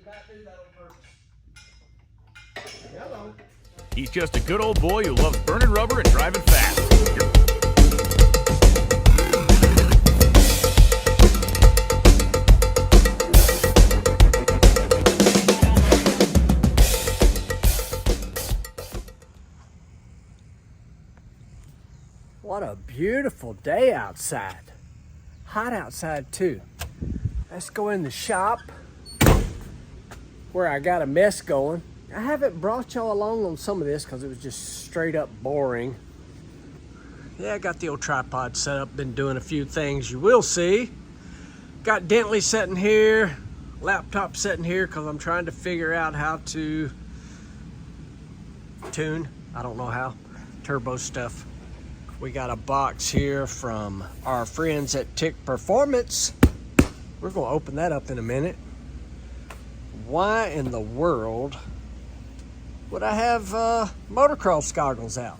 not do that on purpose. Hello. He's just a good old boy who loves burning rubber and driving fast. What a beautiful day outside. Hot outside too. Let's go in the shop where I got a mess going. I haven't brought y'all along on some of this because it was just straight up boring. Yeah, I got the old tripod set up, been doing a few things you will see. Got Dentley sitting here, laptop sitting here because I'm trying to figure out how to tune, I don't know how, turbo stuff. We got a box here from our friends at Tick Performance. We're gonna open that up in a minute. Why in the world would I have motocross goggles out?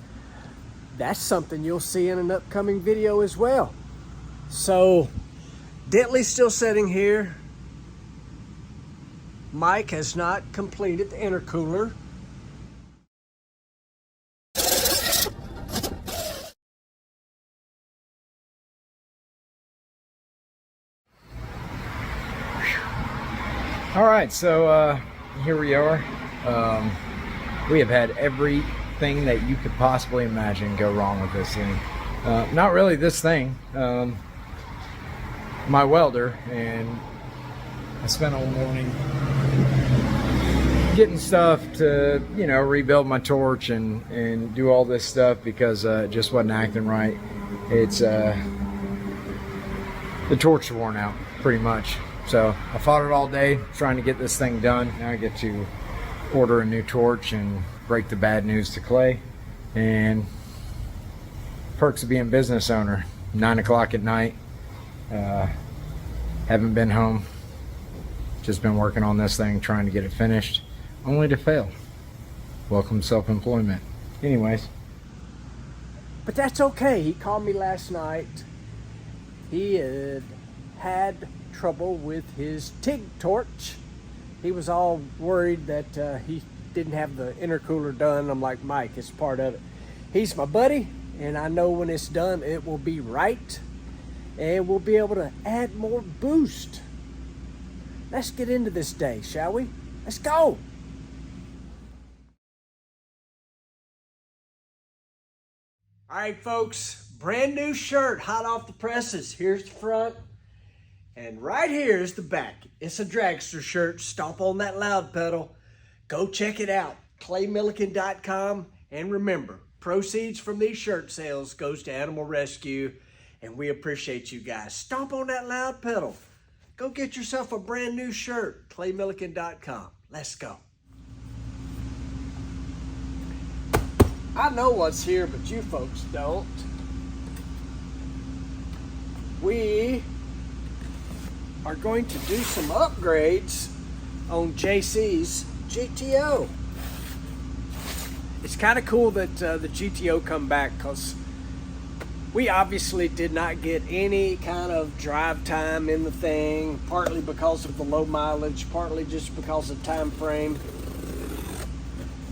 That's something you'll see in an upcoming video as well. So, Dentley's still sitting here. Mike has not completed the intercooler. All right, so here we are. We have had everything that you could possibly imagine go wrong with this thing. Not really this thing, my welder, and I spent all morning getting stuff to, you know, rebuild my torch and do all this stuff because it just wasn't acting right. It's the torch worn out pretty much. So I fought it all day trying to get this thing done. Now I get to order a new torch and break the bad news to Clay. And perks of being a business owner. 9 o'clock at night. Haven't been home. Just been working on this thing, trying to get it finished, only to fail. Welcome self-employment. Anyways. But that's okay. He called me last night. He had trouble with his TIG torch. He was all worried that he didn't have the intercooler done. I'm like, Mike, it's part of it. He's my buddy, and I know when it's done, it will be right, and we'll be able to add more boost. Let's get into this day, shall we? Let's go. All right, folks, brand new shirt, hot off the presses. Here's the front. And right here is the back. It's a dragster shirt. Stomp on that loud pedal. Go check it out. ClayMilliken.com. And remember, proceeds from these shirt sales goes to Animal Rescue. And we appreciate you guys. Stomp on that loud pedal. Go get yourself a brand new shirt. ClayMilliken.com. Let's go. I know what's here, but you folks don't. We are going to do some upgrades on JC's GTO. It's kind of cool that the GTO come back because we obviously did not get any kind of drive time in the thing, partly because of the low mileage, partly just because of time frame.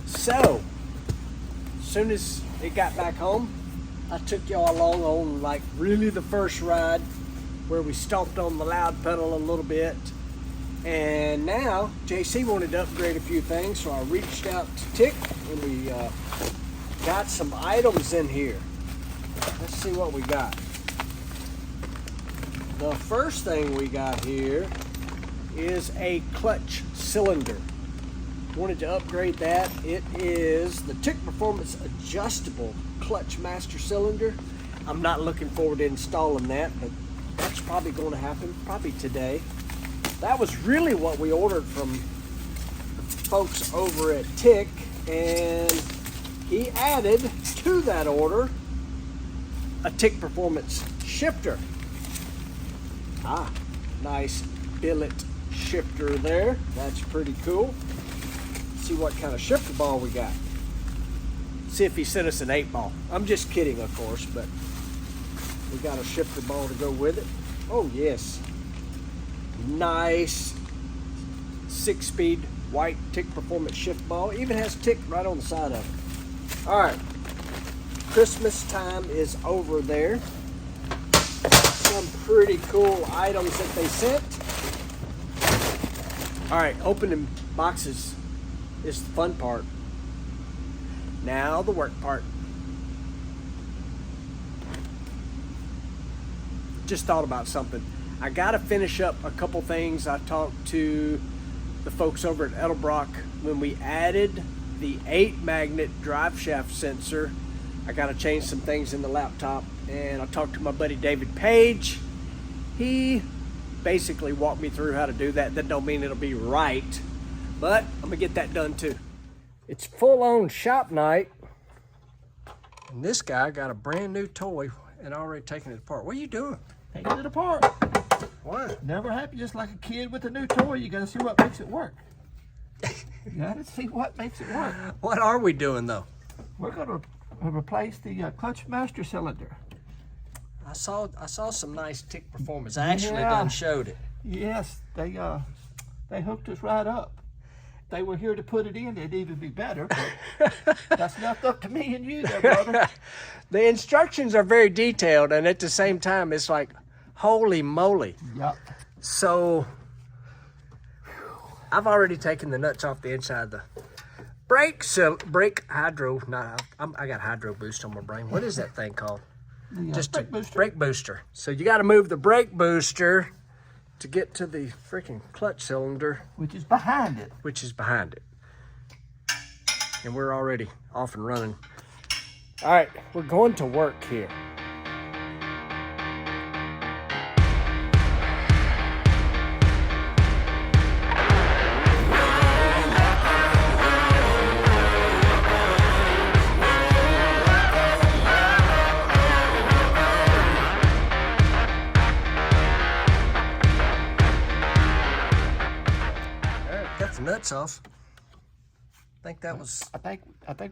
So, as soon as it got back home, I took y'all along on like really the first ride, where we stomped on the loud pedal a little bit. And now JC wanted to upgrade a few things, so I reached out to Tick and we got some items in here. Let's see what we got. The first thing we got here is a clutch cylinder. Wanted to upgrade that. It is the Tick Performance adjustable clutch master cylinder. I'm not looking forward to installing that, but that's probably going to happen, probably today. That was really what we ordered from folks over at Tick, and he added to that order a Tick Performance shifter. Nice billet shifter there. That's pretty cool. Let's see what kind of shifter ball we got. See if he sent us an 8-ball. I'm just kidding, of course, but we got a shifter ball to go with it. Oh yes, nice 6-speed white Tick Performance shift ball. Even has Tick right on the side of it. All right, Christmas time is over there. Some pretty cool items that they sent. All right, opening boxes is the fun part. Now the work part. Just thought about something. I gotta finish up a couple things. I talked to the folks over at Edelbrock when we added the 8-magnet drive shaft sensor. I gotta change some things in the laptop, and I talked to my buddy David Page. He basically walked me through how to do that. That don't mean it'll be right, but I'm gonna get that done too. It's full-on shop night, and this guy got a brand new toy and already taken it apart. What are you doing? Taking it apart. What? Never happy, just like a kid with a new toy. You gotta see what makes it work. You gotta see what makes it work. What are we doing though? We're gonna replace the clutch master cylinder. I saw some nice Tick Performance. I actually Yeah. done showed it. Yes, they hooked us right up. If they were here to put it in, it'd even be better. But that's not up to me and you there, brother. The instructions are very detailed, and at the same time, it's like, holy moly. Yep. So, I've already taken the nuts off the inside of the brake hydro. I got hydro boost on my brain. What is that thing called? The brake booster. Brake booster. So you got to move the brake booster to get to the freaking clutch cylinder, Which is behind it. which is behind it. And we're already off and running. All right, we're going to work here. Nuts off. I think that was. I think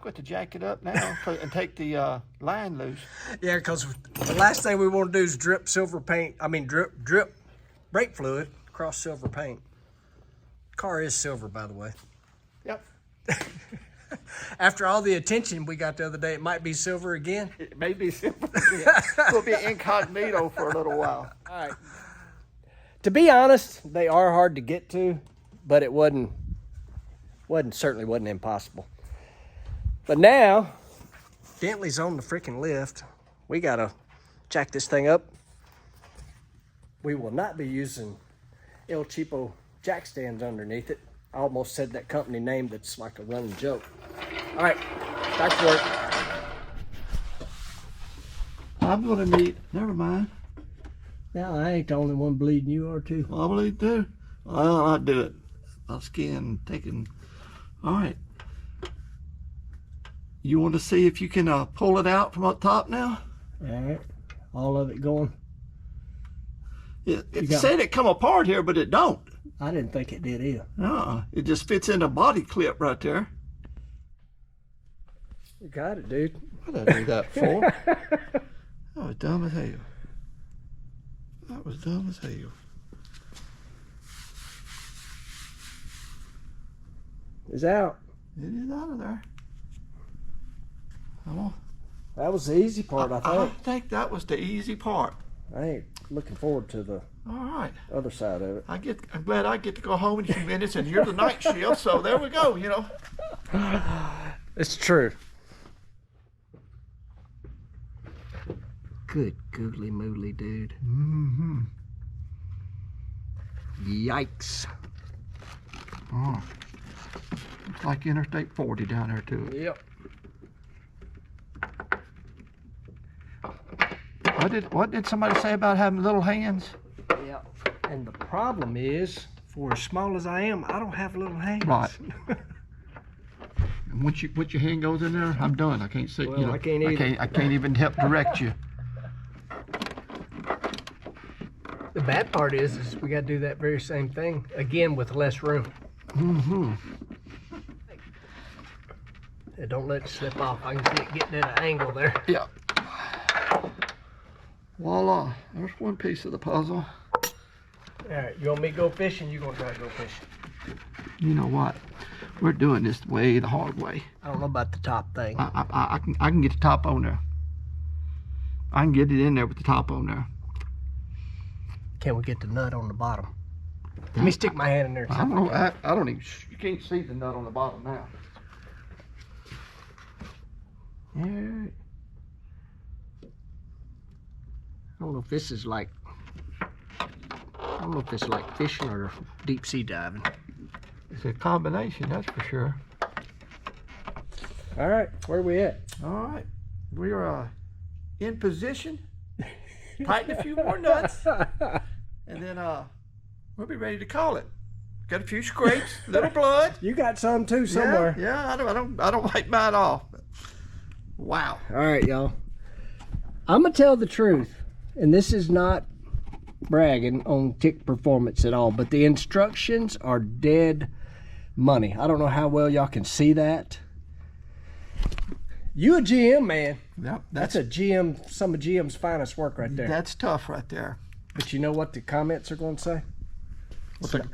we have to jack it up now and take the line loose. Yeah, because the last thing we want to do is drip brake fluid across silver paint. Car is silver, by the way. Yep. After all the attention we got the other day, it might be silver again. It may be simple. We'll be incognito for a little while. All right. To be honest, they are hard to get to, but it certainly wasn't impossible. But now, Bentley's on the freaking lift. We gotta jack this thing up. We will not be using El Cheapo jack stands underneath it. I almost said that company name that's like a running joke. All right, back to work. I'm gonna need. Never mind. Now I ain't the only one bleeding. You are too. Well, I believe too. Well, I'll do it. My skin taking. All right. You want to see if you can pull it out from up top now? All right, all of it going. It said it come apart here, but it don't. I didn't think it did either. It just fits in a body clip right there. You got it, dude. What did I do that for? That was dumb as hell. That was dumb as hell. It's out. It is out of there. Come on. That was the easy part, I think. I think that was the easy part. I ain't looking forward to the All right. other side of it. I'm glad I get to go home in a few minutes, and you're the night shift, so there we go, you know. It's true. Good googly moogly, dude. Mm-hmm. Yikes. Oh. Looks like Interstate 40 down there, too. Yep. What did somebody say about having little hands? Yep. And the problem is, for as small as I am, I don't have little hands. Right. And once your hand goes in there, I'm done. I can't see. Well, you know, I can't either. I can't even help direct you. The bad part is we got to do that very same thing again with less room. Mm-hmm. Yeah, don't let it slip off. I can see it getting at an angle there. Yeah. Voila. There's one piece of the puzzle. All right, you want me to go fishing? You gonna try to go fishing? You know what? We're doing this way the hard way. I don't know about the top thing. I can get the top on there. I can get it in there with the top on there. Can we get the nut on the bottom? Let me stick my hand in there. I don't know. I don't even. You can't see the nut on the bottom now. Yeah. I don't know if this is like. I don't know if it's like fishing or deep sea diving. It's a combination, that's for sure. All right, where are we at? All right, we are in position. Tighten a few more nuts, and then we'll be ready to call it. Got a few scrapes, little blood. You got some too somewhere. Yeah, I don't wipe mine off. Wow. All right, y'all. I'm gonna tell the truth, and this is not bragging on Tick Performance at all, but the instructions are dead money. I don't know how well y'all can see that. You a GM, man. Yep, that's a GM, some of GM's finest work right there. That's tough right there. But you know what the comments are going to say?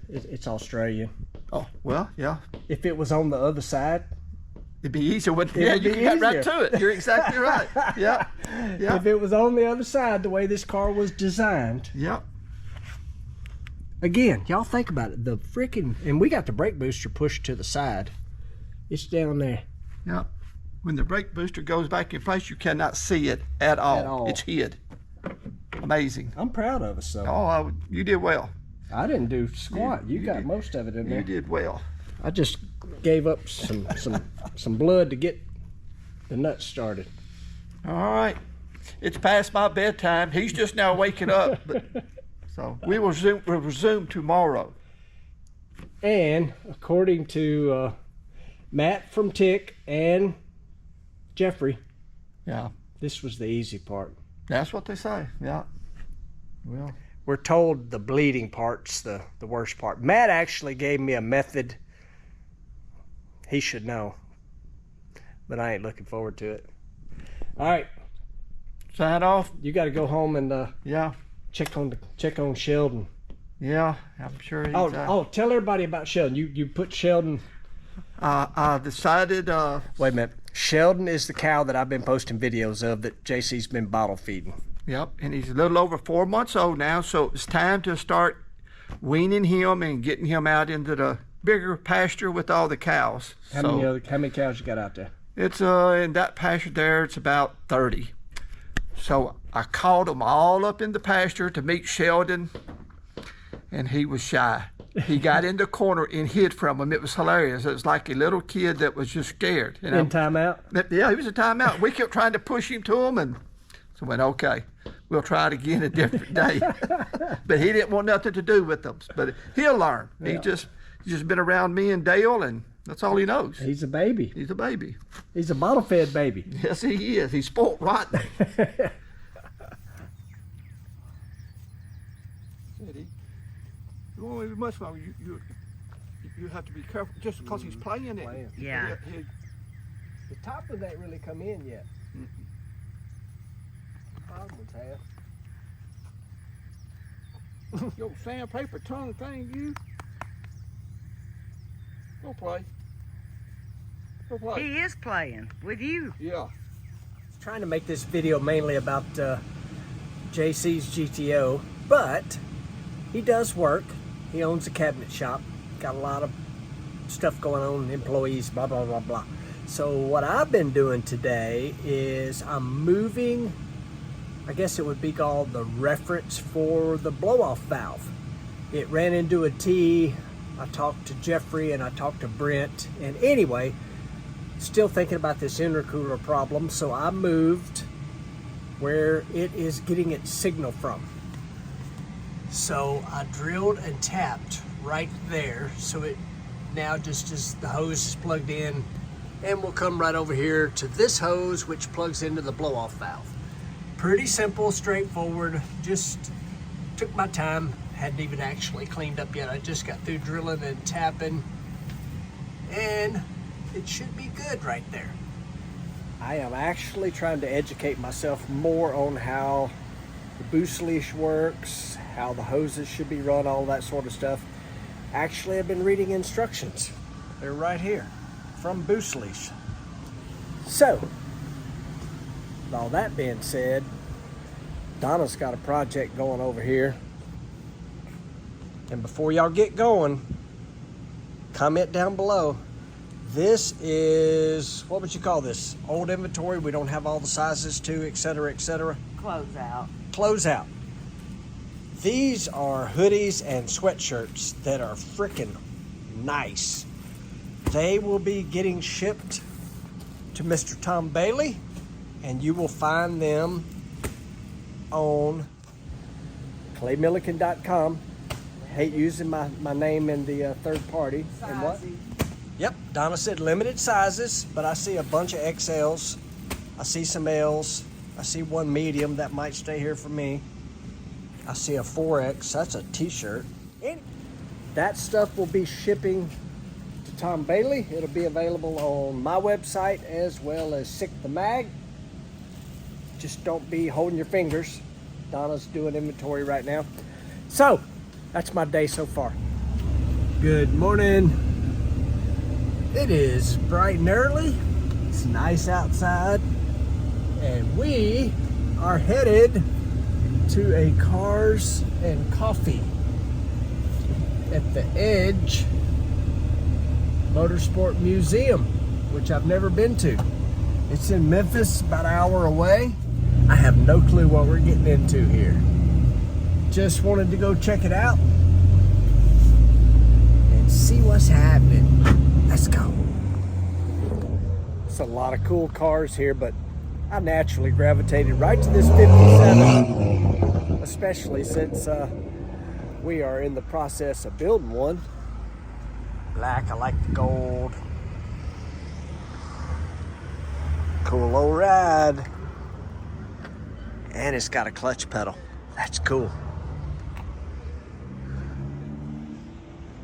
It's Australian. Oh, well, yeah. If it was on the other side, it'd be easier. Yeah, you got right to it. You're exactly right. Yeah. Yeah. If it was on the other side, the way this car was designed. Yep. Again, y'all think about it. The freaking, and we got the brake booster pushed to the side. It's down there. Yep. When the brake booster goes back in place, you cannot see it at all. At all. It's hid. Amazing. I'm proud of us, though. Oh, you did well. I didn't do squat. You got most of it in there. You did well. I just gave up some blood to get the nuts started. All right. It's past my bedtime. He's just now waking up. So we will resume tomorrow. And according to Matt from Tick and Jeffrey, yeah, this was the easy part. That's what they say. Yeah. Well, we're told the bleeding part's the worst part. Matt actually gave me a method. He should know, but I ain't looking forward to it. All right, sign off. You got to go home and yeah, check on Sheldon. Yeah, I'm sure he's... Oh, tell everybody about Sheldon. You put Sheldon... I decided... Wait a minute. Sheldon is the cow that I've been posting videos of that JC's been bottle feeding. Yep, and he's a little over 4 months old now, so it's time to start weaning him and getting him out into the bigger pasture with all the cows. How many cows you got out there? It's in that pasture there, it's about 30. So I called them all up in the pasture to meet Sheldon, and he was shy. He got in the corner and hid from him. It was hilarious. It was like a little kid that was just scared. You know? In timeout? Yeah, he was in timeout. We kept trying to push him to him, and so went, okay, we'll try it again a different day. But he didn't want nothing to do with them. But he'll learn. Yeah. He's just been around me and Dale, and that's all he knows. He's a baby. He's a baby. He's a bottle-fed baby. Yes, he is. He's spoiled rotten. Much longer, you have to be careful just because he's playing it. Yeah. The top of that really come in yet. Bottom one's half. Yo, sandpaper tongue thing, you. Go play. Go play. He is playing with you. Yeah. Trying to make this video mainly about JC's GTO, but he does work. He owns a cabinet shop, got a lot of stuff going on, employees, blah, blah, blah, blah. So what I've been doing today is I'm moving, I guess it would be called the reference for the blow-off valve. It ran into a T. I talked to Jeffrey and I talked to Brent. And anyway, still thinking about this intercooler problem. So I moved where it is getting its signal from. So I drilled and tapped right there, so it now just as the hose is plugged in, and we'll come right over here to this hose which plugs into the blow-off valve. Pretty simple, straightforward, just took my time, hadn't even actually cleaned up yet. I just got through drilling and tapping, and it should be good right there. I am actually trying to educate myself more on how the boost leash works, how the hoses should be run, all that sort of stuff. Actually, I've been reading instructions. They're right here from Boosleys. So, with all that being said, Donna's got a project going over here. And before y'all get going, comment down below. This is, what would you call this? Old inventory, we don't have all the sizes to, etc., etc. Close out. Closeout. These are hoodies and sweatshirts that are freaking nice. They will be getting shipped to Mr. Tom Bailey, and you will find them on claymillican.com. Hate using my name in the third party. And what? Yep, Donna said limited sizes, but I see a bunch of XLs. I see some Ls. I see one medium that might stay here for me. I see a 4X, that's a t-shirt. That stuff will be shipping to Tom Bailey. It'll be available on my website as well as Sick the Mag. Just don't be holding your fingers. Donna's doing inventory right now. So, that's my day so far. Good morning. It is bright and early. It's nice outside. And we are headed to a Cars and Coffee at the Edge Motorsport Museum, which I've never been to. It's in Memphis, about an hour away. I have no clue what we're getting into here. Just wanted to go check it out and see what's happening. Let's go. It's a lot of cool cars here, but I naturally gravitated right to this 57, especially since we are in the process of building one. Black, I like the gold. Cool old ride. And it's got a clutch pedal. That's cool.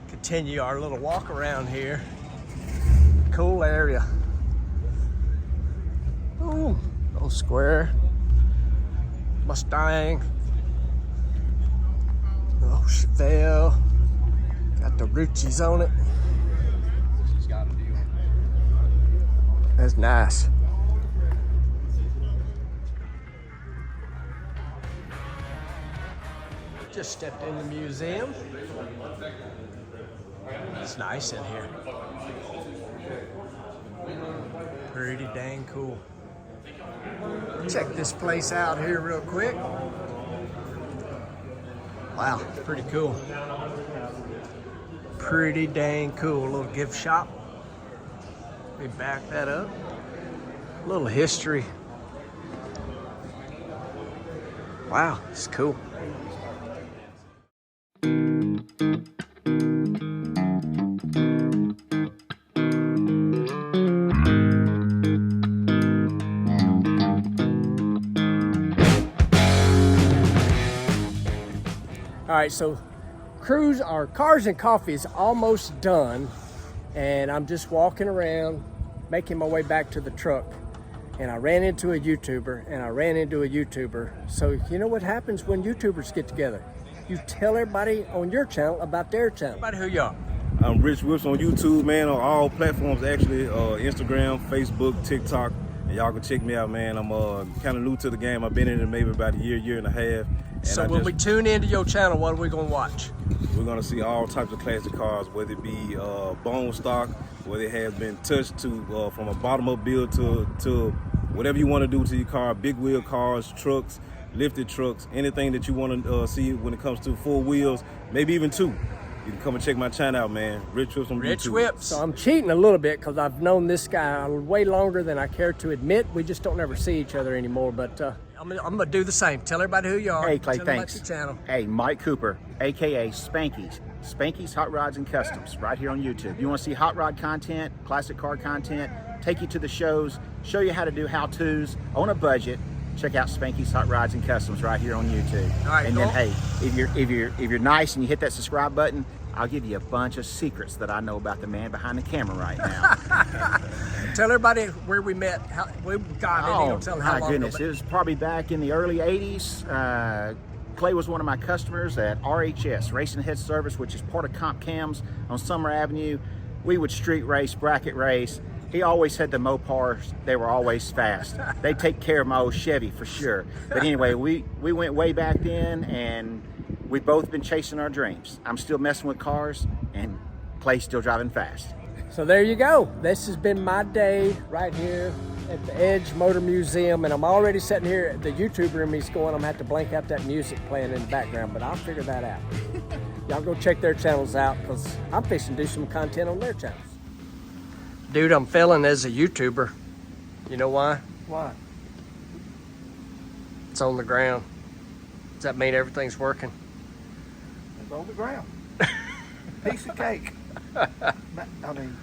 Continue our little walk around here. Cool area. Ooh, little square. Mustang. Oh, Chevelle. Got the Ruchis on it. That's nice. Just stepped in the museum. It's nice in here. Pretty dang cool. Check this place out here real quick. Wow, pretty cool. Pretty dang cool. A little gift shop. Let me back that up. A little history. Wow, it's cool. All right, so Cars and Coffee is almost done, and I'm just walking around, making my way back to the truck, and I ran into a YouTuber, So you know what happens when YouTubers get together? You tell everybody on your channel about their channel. Everybody who y'all? I'm Rich Whips on YouTube, man, on all platforms actually, Instagram, Facebook, TikTok, and y'all can check me out, man. I'm kind of new to the game. I've been in it maybe about a year and a half. So when we tune into your channel, what are we gonna watch? We're gonna see all types of classic cars, whether it be bone stock, whether it has been touched to from a bottom up build to whatever you want to do to your car, big wheel cars, trucks, lifted trucks, anything that you want to see when it comes to 4 wheels, maybe even 2. You can come and check my channel out, man. Rich Whips on YouTube. Rich Whips. So I'm cheating a little bit because I've known this guy way longer than I care to admit. We just don't ever see each other anymore, but I'm gonna do the same. Tell everybody who you are. Hey, Clay, Tell them thanks. about your channel. Hey, Mike Cooper, AKA Spanky's. Spanky's Hot Rods and Customs, right here on YouTube. You want to see hot rod content, classic car content, take you to the shows, show you how to do how-tos on a budget. Check out Spanky's Hot Rods and Customs right here on YouTube. All right, and cool. then, hey, if you're nice and you hit that subscribe button, I'll give you a bunch of secrets that I know about the man behind the camera right now. Tell everybody where we met. How we got it. Oh, Don't tell them how my long goodness. ago. It was probably back in the early 80s. Clay was one of my customers at RHS, Racing Head Service, which is part of Comp Cams on Summer Avenue. We would street race, bracket race. He always had the Mopars. They were always fast. They take care of my old Chevy for sure. But anyway, we went way back then, and we've both been chasing our dreams. I'm still messing with cars, and Clay's still driving fast. So there you go. This has been my day right here at the Edge Motor Museum, and I'm already sitting here at the YouTube room. He's going, I'm gonna have to blank out that music playing in the background, but I'll figure that out. Y'all go check their channels out, because I'm fixing to do some content on their channels. Dude, I'm failing as a YouTuber. You know why? Why? It's on the ground. Does that mean everything's working? It's on the ground. Piece of cake. I mean,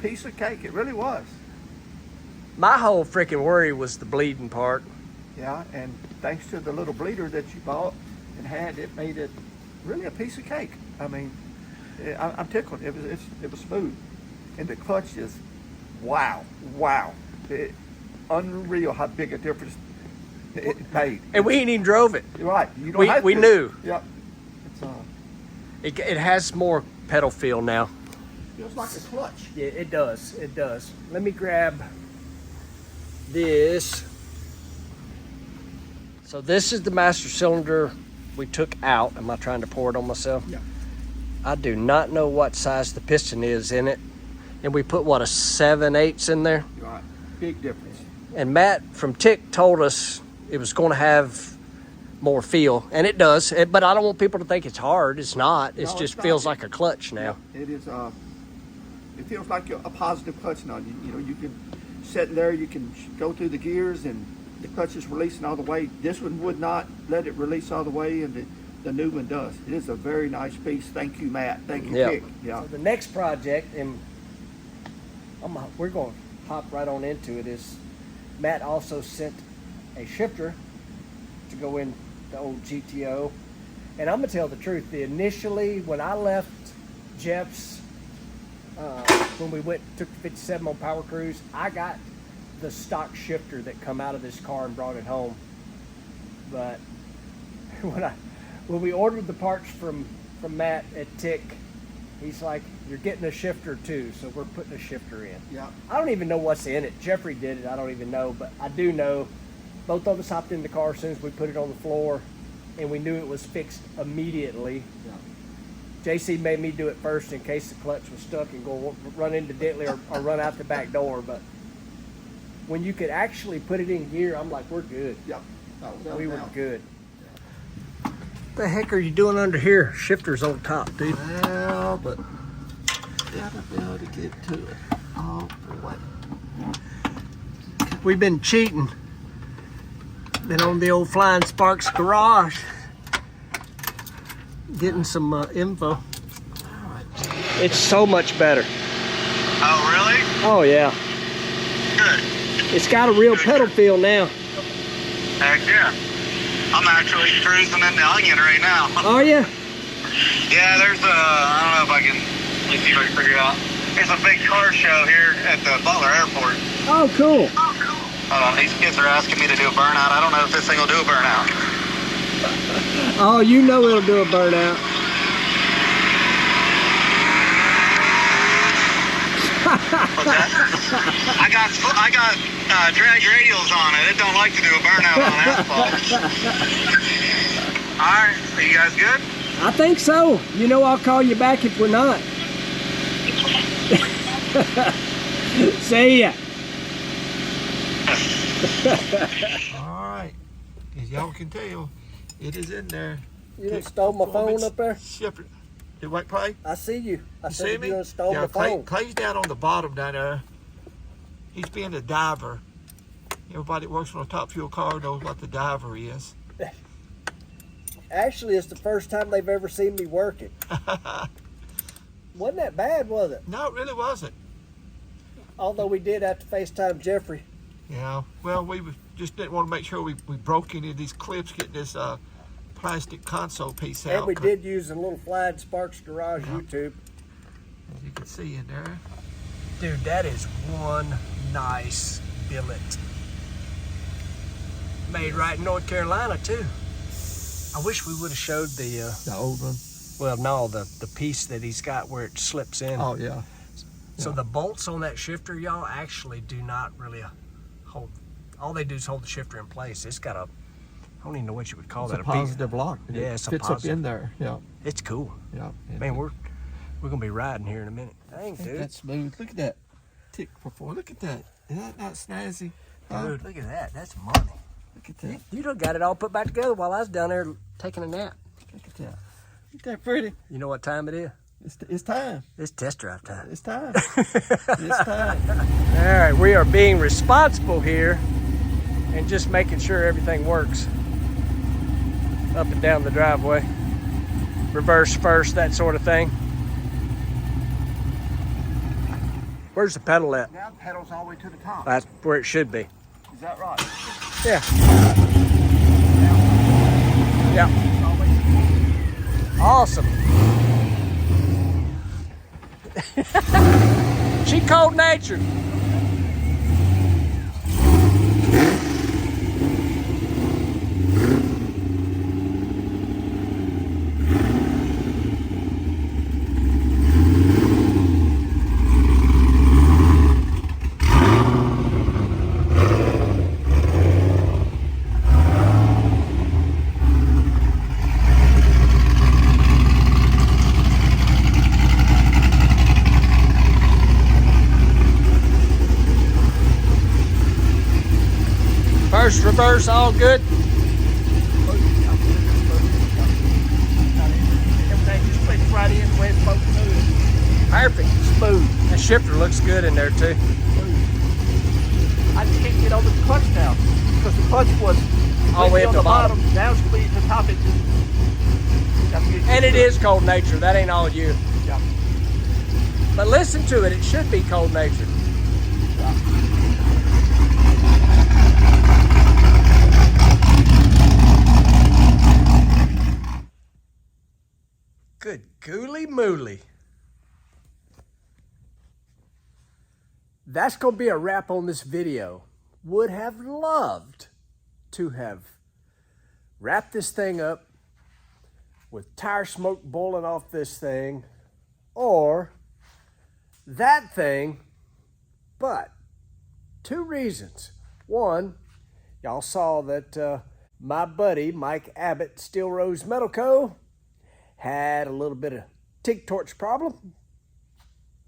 piece of cake. It really was. My whole freaking worry was the bleeding part. Yeah, and thanks to the little bleeder that you bought and had, it made it really a piece of cake. I mean, I'm tickled. It was smooth, and the clutch is wow. Unreal how big a difference it made. And we ain't even drove it. You're right. You don't have We to. knew. Yep. It has more pedal feel now. Feels like a clutch. Yeah, it does. It does. Let me grab this. So this is the master cylinder we took out. Am I trying to pour it on myself? Yeah. I do not know what size the piston is in it. And we put, what, a 7/8 in there? You're right. Big difference. And Matt from Tick told us it was going to have more feel, and it does. But I don't want people to think it's hard. It's not. It just feels like a clutch now. Yeah, it is. It feels like a positive clutch now. You know, you can sit there, you can go through the gears, and the clutch is releasing all the way. This one would not let it release all the way, and the new one does. It is a very nice piece. Thank you, Matt. Thank you, Tick. Yeah. So the next project, and we're going to hop right on into it, is Matt also sent a shifter to go in the old GTO. And I'm going to tell the truth. Initially, when I left Jeff's, when we took the 57 on Power Cruise, I got the stock shifter that come out of this car and brought it home. But when we ordered the parts from Matt at Tick, he's like, you're getting a shifter too, so we're putting a shifter in. Yeah. I don't even know what's in it. Jeffrey did it, I don't even know, but I do know both of us hopped in the car as soon as we put it on the floor, and we knew it was fixed immediately. Yeah. JC made me do it first in case the clutch was stuck and go run into Dentley or run out the back door, but when you could actually put it in gear, I'm like, we're good. Yep. We were good. What the heck are you doing under here? Shifter's on top, dude. Well, but gotta be able to get to it. Oh boy. We've been cheating. Been on the old Flying Sparks garage. Getting some info. It's so much better. Oh, really? Oh, yeah. Good. It's got a real pedal feel now. Heck yeah. I'm actually cruising in the Onion right now. Are you? Yeah, there's a, I don't know if I can, let me see if I can figure it out. There's a big car show here at the Butler Airport. Oh, cool. Hold on, these kids are asking me to do a burnout. I don't know if this thing will do a burnout. Oh, you know it'll do a burnout. What's that? I got drag radials on it. It don't like to do a burnout on asphalt. Alright, are you guys good? I think so. You know I'll call you back if we're not. See ya. All right. As y'all can tell, it is in there. You done stole my phone up there? Shifter. Did what, Clay? I see you. I You said see you me? done stole my phone. Clay's down on the bottom down there. He's being a diver. Everybody that works on a top fuel car knows what the diver is. Actually, it's the first time they've ever seen me working. Wasn't that bad, was it? No, it really wasn't. Although we did have to FaceTime Jeffrey. Yeah, well, just didn't want to make sure we broke any of these clips getting this plastic console piece out. And we did use a little Flying Sparks Garage YouTube. As you can see in there. Dude, that is one nice billet. Made right in North Carolina, too. I wish we would have showed the old one. well, no, the piece that he's got where it slips in. Oh yeah. So the bolts on that shifter, y'all, actually do not really hold. All they do is hold the shifter in place. It's got a, I don't even know what you would call It's that. a positive lock. Yeah, It it's a fits positive. up in there. Yeah. It's cool. Yeah. Man, we're gonna be riding here in a minute. Dang, dude. That's smooth. Look at that tick before. Look at that. Isn't that not snazzy? Dude, look at that. That's money. Look at that. You done got it all put back together while I was down there taking a nap. Look at that. Isn't that pretty? You know what time it is? It's time. It's test drive time. It's time. It's time. All right, we are being responsible here and just making sure everything works. Up and down the driveway. Reverse first, that sort of thing. Where's the pedal at? Now the pedal's all the way to the top. That's where it should be. Is that right? Yeah. Yeah. Awesome. She cold natured. First, reverse, all good. Everything just fits right in the way it's supposed to. Perfect, smooth. That shifter looks good in there too. I just can't get over the clutch now because the clutch was All the way up on to the bottom. Now it's completely at the top. It just And it is cold natured. That ain't all you. Yeah. But listen to it. It should be cold natured. Good gooly mooly. That's going to be a wrap on this video. Would have loved to have wrapped this thing up with tire smoke boiling off this thing or that thing, but two reasons. One, y'all saw that my buddy Mike Abbott, Steel Rose Metal Co. had a little bit of TIG torch problem.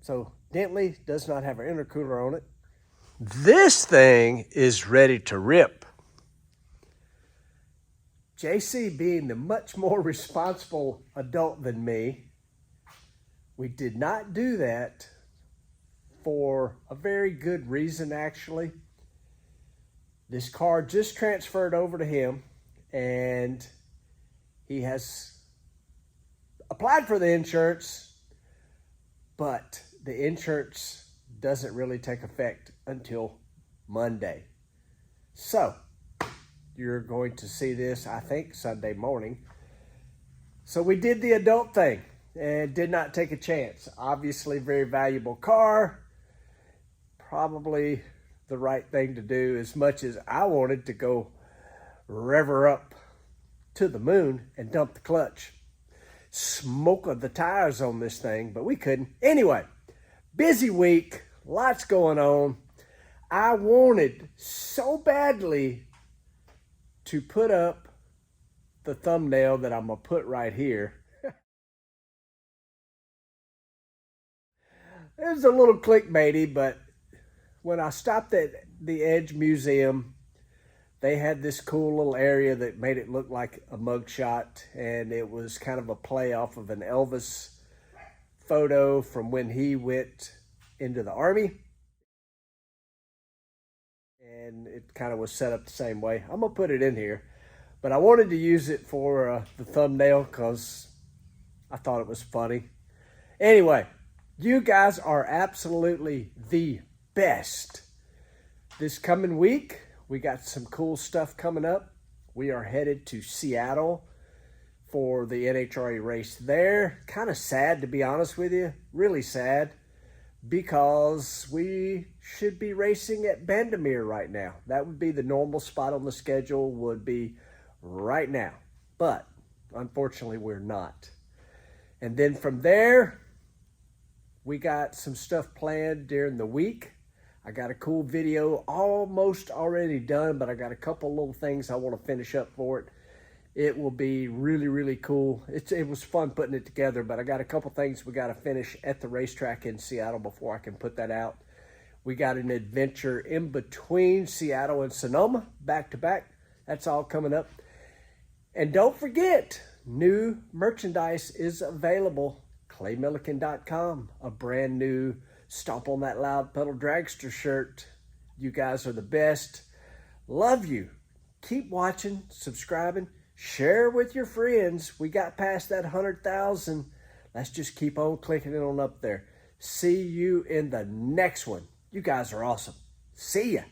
So Dentley does not have an intercooler on it. This thing is ready to rip. JC being the much more responsible adult than me, we did not do that for a very good reason actually. This car just transferred over to him and he has applied for the insurance, but the insurance doesn't really take effect until Monday. So you're going to see this, I think, Sunday morning. So we did the adult thing and did not take a chance. Obviously, very valuable car. Probably the right thing to do, as much as I wanted to go rev her up to the moon and dump the clutch. Smoke of the tires on this thing, but we couldn't. Anyway, busy week, lots going on. I wanted so badly to put up the thumbnail that I'm gonna put right here. It was a little clickbaity, but when I stopped at the Edge Museum, they had this cool little area that made it look like a mugshot, and it was kind of a play off of an Elvis photo from when he went into the Army. And it kind of was set up the same way. I'm going to put it in here, but I wanted to use it for the thumbnail because I thought it was funny. Anyway, you guys are absolutely the best. This coming week, we got some cool stuff coming up. We are headed to Seattle for the NHRA race there. Kind of sad, to be honest with you. Really sad, because we should be racing at Bandimere right now. That would be the normal spot on the schedule, would be right now. But Unfortunately, we're not. And then from there, we got some stuff planned during the week. I got a cool video almost already done, but I got a couple little things I want to finish up for it. It will be really, really cool. It was fun putting it together, but I got a couple things we got to finish at the racetrack in Seattle before I can put that out. We got an adventure in between Seattle and Sonoma, back to back. That's all coming up. And don't forget, new merchandise is available. ClayMilliken.com, a brand new Stomp on That Loud Pedal Dragster shirt. You guys are the best. Love you. Keep watching, subscribing, share with your friends. We got past that 100,000. Let's just keep on clicking it on up there. See you in the next one. You guys are awesome. See ya.